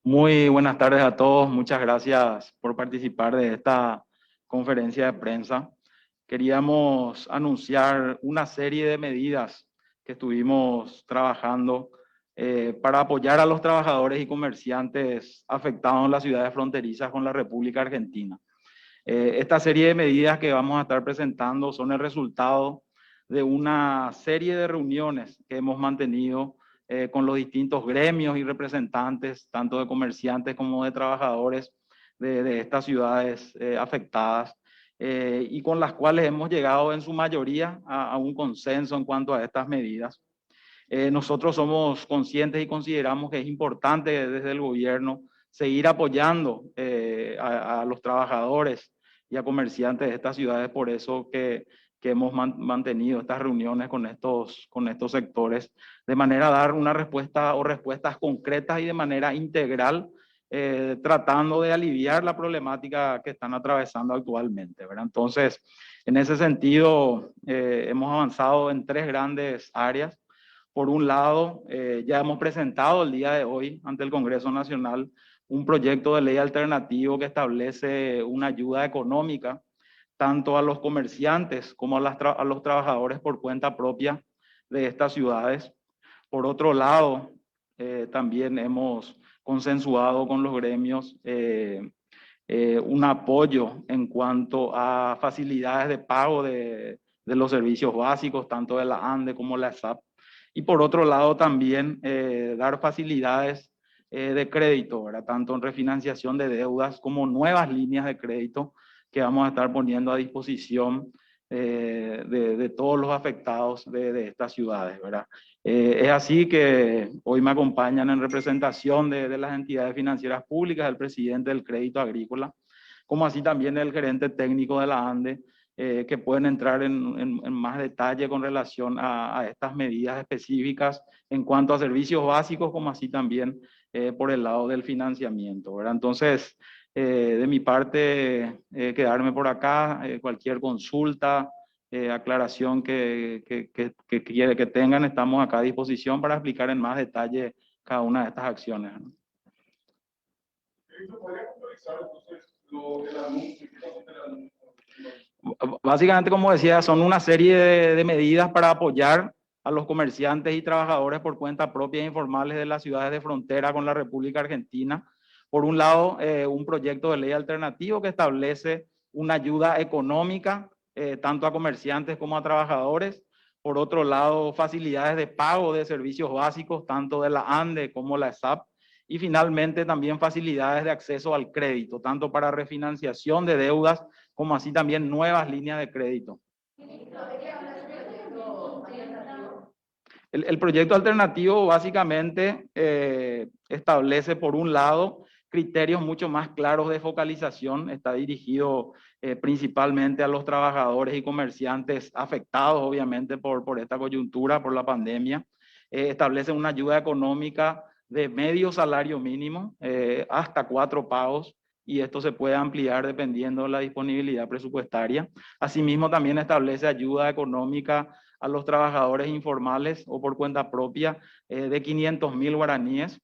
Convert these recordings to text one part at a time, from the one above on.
Muy buenas tardes a todos. Muchas gracias por participar de esta conferencia de prensa. Queríamos anunciar una serie de medidas que estuvimos trabajando para apoyar a los trabajadores y comerciantes afectados en las ciudades fronterizas con la República Argentina. Esta serie de medidas que vamos a estar presentando son el resultado de una serie de reuniones que hemos mantenido con los distintos gremios y representantes, tanto de comerciantes como de trabajadores de estas ciudades afectadas, y con las cuales hemos llegado en su mayoría a un consenso en cuanto a estas medidas. Nosotros somos conscientes y consideramos que es importante desde el gobierno seguir apoyando a los trabajadores y a comerciantes de estas ciudades, por eso que hemos mantenido estas reuniones con estos sectores, de manera a dar una respuesta o respuestas concretas y de manera integral, tratando de aliviar la problemática que están atravesando actualmente, ¿verdad? Entonces, en ese sentido, hemos avanzado en tres grandes áreas. Por un lado, ya hemos presentado el día de hoy ante el Congreso Nacional un proyecto de ley alternativo que establece una ayuda económica tanto a los comerciantes como a los trabajadores por cuenta propia de estas ciudades. Por otro lado, también hemos consensuado con los gremios un apoyo en cuanto a facilidades de pago de los servicios básicos, tanto de la ANDE como la SAP. Y por otro lado también dar facilidades de crédito, ¿verdad? Tanto en refinanciación de deudas como nuevas líneas de crédito que vamos a estar poniendo a disposición de todos los afectados de estas ciudades, ¿verdad? Es así que hoy me acompañan en representación de las entidades financieras públicas, el presidente del Crédito Agrícola, como así también el gerente técnico de la ANDE, que pueden entrar en más detalle con relación a estas medidas específicas en cuanto a servicios básicos, como así también por el lado del financiamiento, ¿verdad? Entonces, de mi parte, quedarme por acá, cualquier consulta, aclaración que tengan, estamos acá a disposición para explicar en más detalle cada una de estas acciones, ¿no? Básicamente, como decía, son una serie de medidas para apoyar a los comerciantes y trabajadores por cuenta propia e informales de las ciudades de frontera con la República Argentina. Por un lado, un proyecto de ley alternativo que establece una ayuda económica tanto a comerciantes como a trabajadores. Por otro lado, facilidades de pago de servicios básicos, tanto de la ANDE como la SAP. Y finalmente, también facilidades de acceso al crédito, tanto para refinanciación de deudas como así también nuevas líneas de crédito. El proyecto alternativo básicamente establece, por un lado, criterios mucho más claros de focalización. Está dirigido principalmente a los trabajadores y comerciantes afectados, obviamente, por esta coyuntura, por la pandemia. Establece una ayuda económica de medio salario mínimo, hasta 4 pagos, y esto se puede ampliar dependiendo de la disponibilidad presupuestaria. Asimismo, también establece ayuda económica a los trabajadores informales o por cuenta propia de 500.000 guaraníes.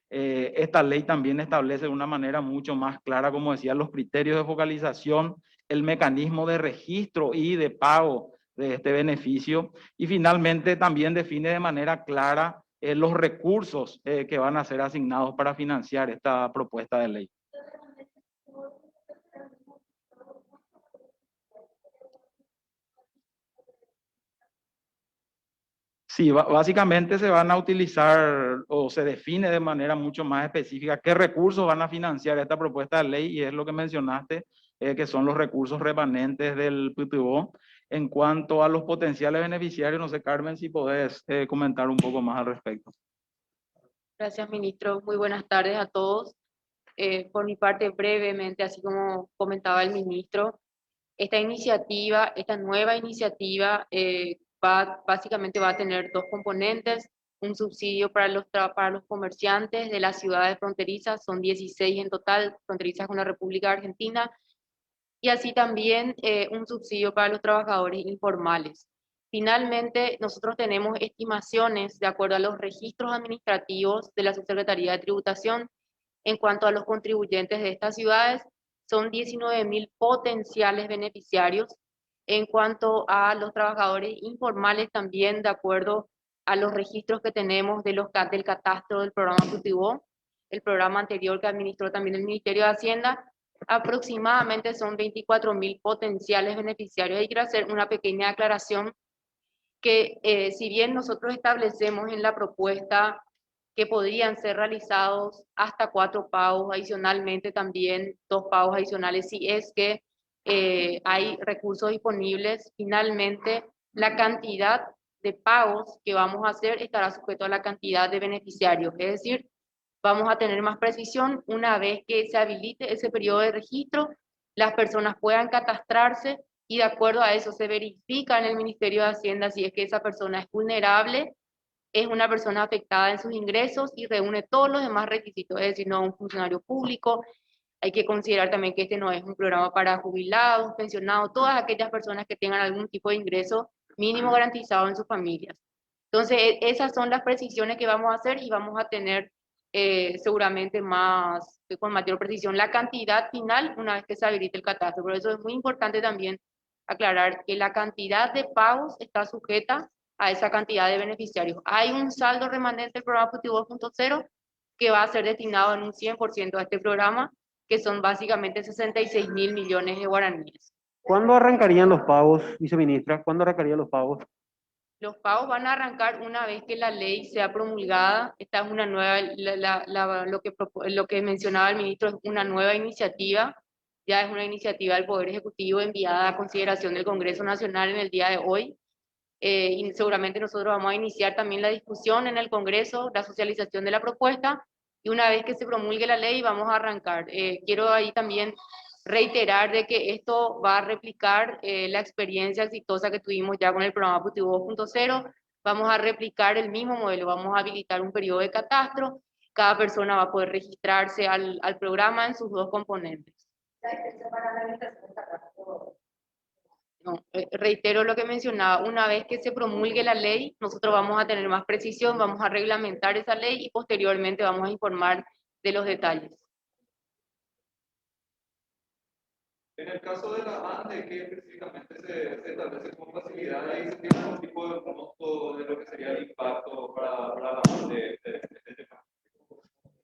Esta ley también establece de una manera mucho más clara, como decía, los criterios de focalización, el mecanismo de registro y de pago de este beneficio, y finalmente también define de manera clara los recursos que van a ser asignados para financiar esta propuesta de ley. Sí, básicamente se van a utilizar o se define de manera mucho más específica qué recursos van a financiar esta propuesta de ley, y es lo que mencionaste, que son los recursos remanentes del PTO. En cuanto a los potenciales beneficiarios, no sé, Carmen, si podés comentar un poco más al respecto. Gracias, ministro. Muy buenas tardes a todos. Por mi parte, brevemente, así como comentaba el ministro, esta nueva iniciativa, básicamente va a tener dos componentes: un subsidio para los comerciantes de las ciudades fronterizas, son 16 en total, fronterizas con la República Argentina, y así también un subsidio para los trabajadores informales. Finalmente, nosotros tenemos estimaciones de acuerdo a los registros administrativos de la Subsecretaría de Tributación, En cuanto a los contribuyentes de estas ciudades, son 19.000 potenciales beneficiarios. En cuanto a los trabajadores informales, también de acuerdo a los registros que tenemos del catastro del programa Cultivó, el programa anterior que administró también el Ministerio de Hacienda, aproximadamente son 24.000 potenciales beneficiarios. Y quiero hacer una pequeña aclaración que si bien nosotros establecemos en la propuesta que podrían ser realizados hasta 4 pagos, adicionalmente también 2 pagos adicionales, si es que hay recursos disponibles, finalmente la cantidad de pagos que vamos a hacer estará sujeto a la cantidad de beneficiarios, es decir, vamos a tener más precisión una vez que se habilite ese periodo de registro, las personas puedan catastrarse y de acuerdo a eso se verifica en el Ministerio de Hacienda si es que esa persona es vulnerable, es una persona afectada en sus ingresos y reúne todos los demás requisitos, es decir, no es un funcionario público. Hay que considerar también que este no es un programa para jubilados, pensionados, todas aquellas personas que tengan algún tipo de ingreso mínimo garantizado en sus familias. Entonces, esas son las precisiones que vamos a hacer y vamos a tener seguramente más, con mayor precisión, la cantidad final una vez que se habilite el catastro. Por eso es muy importante también aclarar que la cantidad de pagos está sujeta a esa cantidad de beneficiarios. Hay un saldo remanente del programa Cultivo 2.0 que va a ser destinado en un 100% a este programa, que son básicamente 66.000 millones de guaraníes. ¿Cuándo arrancarían los pagos, viceministra? ¿Cuándo arrancarían los pagos? Los pagos van a arrancar una vez que la ley sea promulgada. Esta es una nueva, lo que mencionaba el ministro es una nueva iniciativa, ya es una iniciativa del Poder Ejecutivo enviada a consideración del Congreso Nacional en el día de hoy. Y seguramente nosotros vamos a iniciar también la discusión en el Congreso, la socialización de la propuesta, y una vez que se promulgue la ley vamos a arrancar. Quiero ahí también reiterar de que esto va a replicar la experiencia exitosa que tuvimos ya con el programa Cultivo 2.0. Vamos a replicar el mismo modelo, vamos a habilitar un periodo de catastro, cada persona va a poder registrarse al programa en sus 2 componentes. No, reitero lo que mencionaba, una vez que se promulgue la ley, nosotros vamos a tener más precisión, vamos a reglamentar esa ley y posteriormente vamos a informar de los detalles. En el caso de la ANDE, ¿qué específicamente se establece como facilidad? ¿Ahí se tiene algún tipo de monto de lo que sería el impacto para la ANDE de este tema?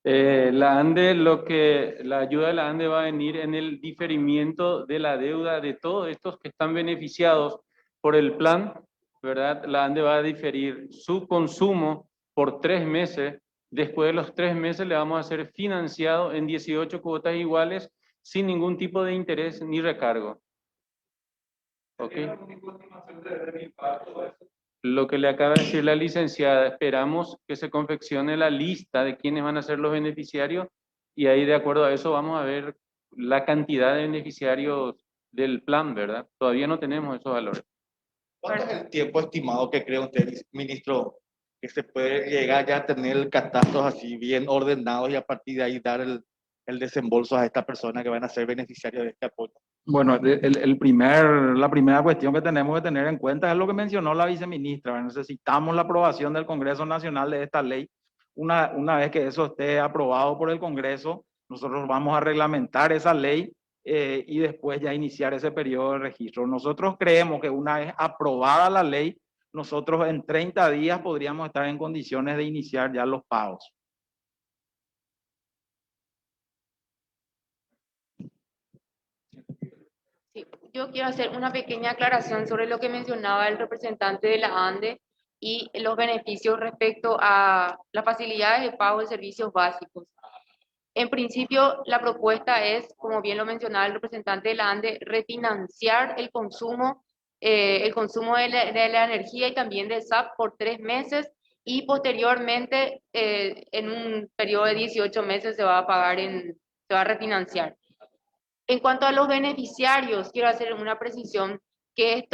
La ANDE, la ayuda de la ANDE va a venir en el diferimiento de la deuda de todos estos que están beneficiados por el plan, ¿verdad? La ANDE va a diferir su consumo por 3 meses. Después de los 3 meses le vamos a hacer financiado en 18 cuotas iguales sin ningún tipo de interés ni recargo. ¿Ok? ¿Tiene algún tipo de estimación del impacto de eso? Lo que le acaba de decir la licenciada, esperamos que se confeccione la lista de quiénes van a ser los beneficiarios y ahí de acuerdo a eso vamos a ver la cantidad de beneficiarios del plan, ¿verdad? Todavía no tenemos esos valores. ¿Cuánto es el tiempo estimado que cree usted, ministro, que se puede llegar ya a tener catastros así bien ordenados y a partir de ahí dar el desembolso a estas personas que van a ser beneficiarios de este apoyo? Bueno, la primera cuestión que tenemos que tener en cuenta es lo que mencionó la viceministra. Necesitamos la aprobación del Congreso Nacional de esta ley. Una vez que eso esté aprobado por el Congreso, nosotros vamos a reglamentar esa ley y después ya iniciar ese periodo de registro. Nosotros creemos que una vez aprobada la ley, nosotros en 30 días podríamos estar en condiciones de iniciar ya los pagos. Sí, yo quiero hacer una pequeña aclaración sobre lo que mencionaba el representante de la ANDE y los beneficios respecto a las facilidades de pago de servicios básicos. En principio, la propuesta es, como bien lo mencionaba el representante de la ANDE, refinanciar el consumo de la energía y también de SAP por 3 meses y posteriormente en un periodo de 18 meses se va a pagar se va a refinanciar. En cuanto a los beneficiarios, quiero hacer una precisión que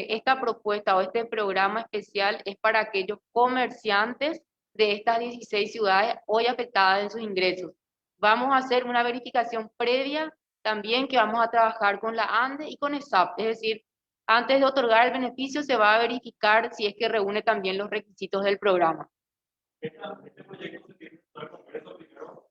esta propuesta o este programa especial es para aquellos comerciantes de estas 16 ciudades hoy afectadas en sus ingresos. Vamos a hacer una verificación previa también que vamos a trabajar con la ANDE y con ESAP, es decir, antes de otorgar el beneficio se va a verificar si es que reúne también los requisitos del programa. Este proyecto se tiene que estar en el Congreso primero,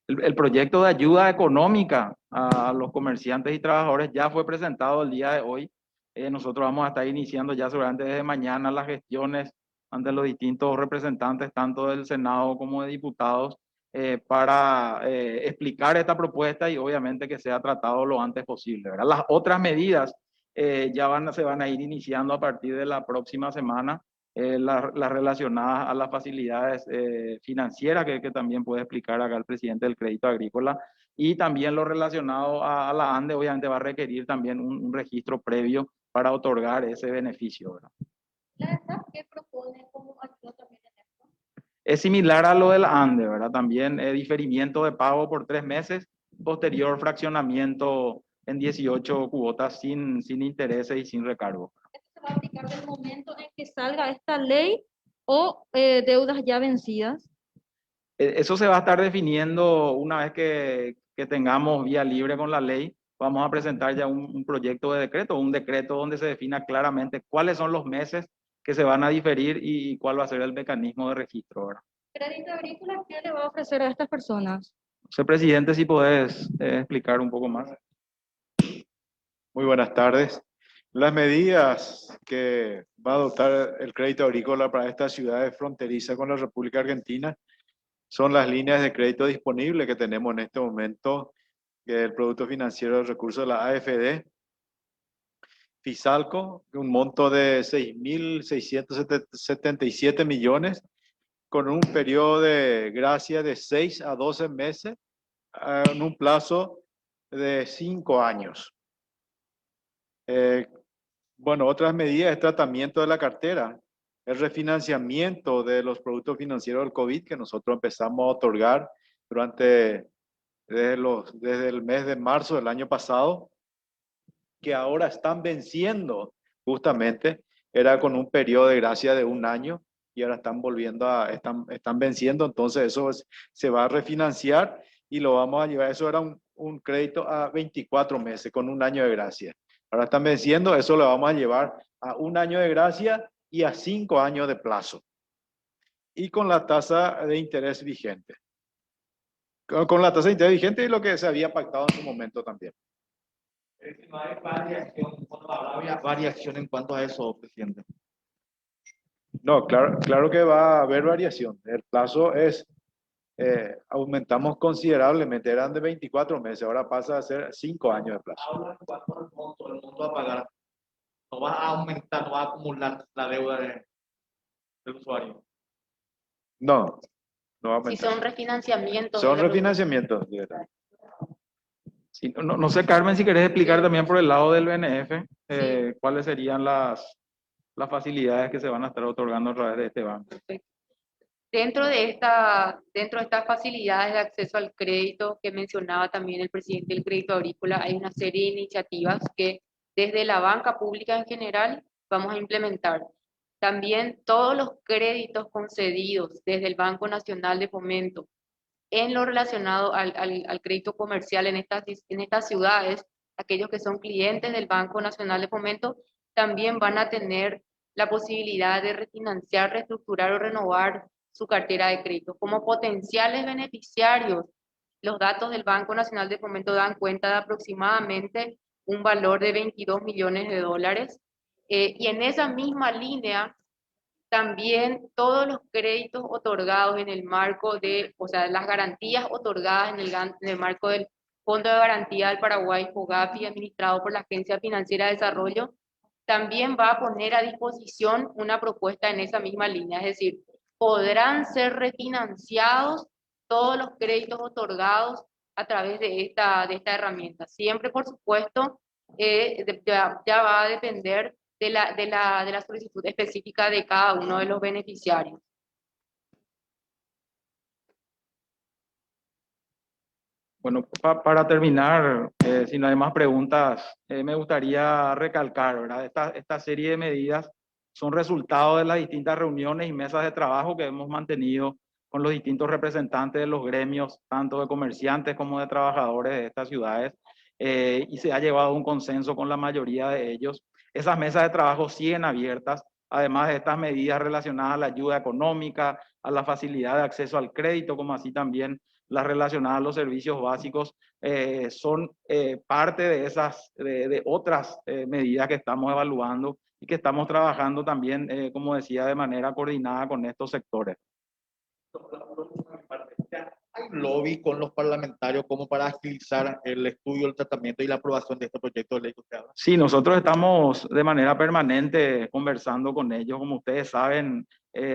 El proyecto de ayuda económica a los comerciantes y trabajadores ya fue presentado el día de hoy. Nosotros vamos a estar iniciando ya seguramente desde mañana las gestiones ante los distintos representantes, tanto del Senado como de diputados, para explicar esta propuesta y obviamente que sea tratado lo antes posible, ¿verdad? Las otras medidas se van a ir iniciando a partir de la próxima semana, las relacionadas a las facilidades financieras, que también puede explicar acá el presidente del Crédito Agrícola, y también lo relacionado a la ANDE, obviamente va a requerir también un registro previo para otorgar ese beneficio, ¿verdad? ¿La ESAP qué propone como ayuda también en esto? Es similar a lo de la ANDE, ¿verdad? También diferimiento de pago por 3 meses, posterior fraccionamiento en 18 cuotas sin intereses y sin recargo. ¿Esto se va a aplicar del momento en que salga esta ley o deudas ya vencidas? Eso se va a estar definiendo una vez que tengamos vía libre con la ley. Vamos a presentar ya un proyecto de decreto, un decreto donde se defina claramente cuáles son los meses que se van a diferir y cuál va a ser el mecanismo de registro, ¿verdad? ¿Crédito Agrícola qué le va a ofrecer a estas personas? Señor presidente, si podés explicar un poco más. Muy buenas tardes. Las medidas que va a adoptar el Crédito Agrícola para estas ciudades fronterizas con la República Argentina son las líneas de crédito disponibles que tenemos en este momento, el Producto Financiero de Recursos de la AFD, Fisalco, un monto de 6.677 millones, con un periodo de gracia de 6 a 12 meses, en un plazo de 5 años. Bueno, otras medidas es tratamiento de la cartera, el refinanciamiento de los productos financieros del COVID que nosotros empezamos a otorgar desde el mes de marzo del año pasado, que ahora están venciendo justamente, era con un periodo de gracia de 1 año y ahora están venciendo, entonces eso se va a refinanciar y lo vamos a llevar, eso era un crédito a 24 meses con 1 año de gracia. Ahora están venciendo, eso lo vamos a llevar a 1 año de gracia y a 5 años de plazo. Y con la tasa de interés vigente. Con la tasa de interés vigente y lo que se había pactado en su momento también. No hay variación en cuanto a eso, presidente. No, claro que va a haber variación. El plazo aumentamos considerablemente, eran de 24 meses, ahora pasa a ser 5 años de plazo. Ahora, en cuanto al monto, el monto a pagar, no va a aumentar, no va a acumular la deuda del usuario. No va a Si aumentar. son refinanciamientos. Son de la refinanciamientos. Sí, no sé, Carmen, si querés explicar también por el lado del BNF, cuáles serían las facilidades que se van a estar otorgando a través de este banco. Perfecto. Dentro de estas facilidades de acceso al crédito que mencionaba también el presidente del Crédito Agrícola, hay una serie de iniciativas que desde la banca pública en general vamos a implementar. También todos los créditos concedidos desde el Banco Nacional de Fomento en lo relacionado al crédito comercial en estas ciudades, aquellos que son clientes del Banco Nacional de Fomento, también van a tener la posibilidad de refinanciar, reestructurar o renovar su cartera de crédito. Como potenciales beneficiarios, los datos del Banco Nacional de Fomento dan cuenta de aproximadamente un valor de 22 millones de dólares. Y en esa misma línea, también todos los créditos otorgados en el marco o sea, las garantías otorgadas en el marco del Fondo de Garantía del Paraguay, FOGAPI, administrado por la Agencia Financiera de Desarrollo, también va a poner a disposición una propuesta en esa misma línea, es decir, podrán ser refinanciados todos los créditos otorgados a través de esta herramienta. Siempre, por supuesto, ya va a depender de la solicitud específica de cada uno de los beneficiarios. Bueno, para terminar, si no hay más preguntas, me gustaría recalcar, ¿verdad? Esta serie de medidas son resultado de las distintas reuniones y mesas de trabajo que hemos mantenido con los distintos representantes de los gremios, tanto de comerciantes como de trabajadores de estas ciudades, y se ha llevado a un consenso con la mayoría de ellos. Esas mesas de trabajo siguen abiertas, además de estas medidas relacionadas a la ayuda económica, a la facilidad de acceso al crédito, como así también las relacionadas a los servicios básicos, son parte de otras medidas que estamos evaluando y que estamos trabajando también, como decía, de manera coordinada con estos sectores. ¿Hay lobby con los parlamentarios como para agilizar el estudio, el tratamiento y la aprobación de este proyecto de ley que usted habla? Sí, nosotros estamos de manera permanente conversando con ellos. Como ustedes saben,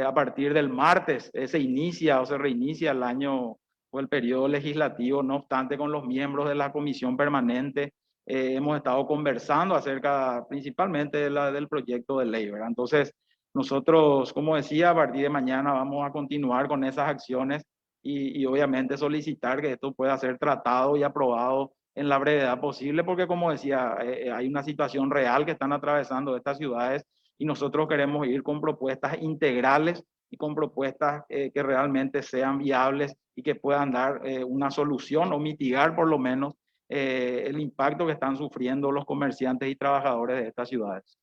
a partir del martes se inicia o se reinicia el año o el periodo legislativo. No obstante, con los miembros de la comisión permanente hemos estado conversando acerca principalmente del proyecto de ley, ¿verdad? Entonces, nosotros, como decía, a partir de mañana vamos a continuar con esas acciones y obviamente solicitar que esto pueda ser tratado y aprobado en la brevedad posible, porque como decía, hay una situación real que están atravesando estas ciudades y nosotros queremos ir con propuestas integrales y con propuestas que realmente sean viables y que puedan dar una solución o mitigar por lo menos el impacto que están sufriendo los comerciantes y trabajadores de estas ciudades.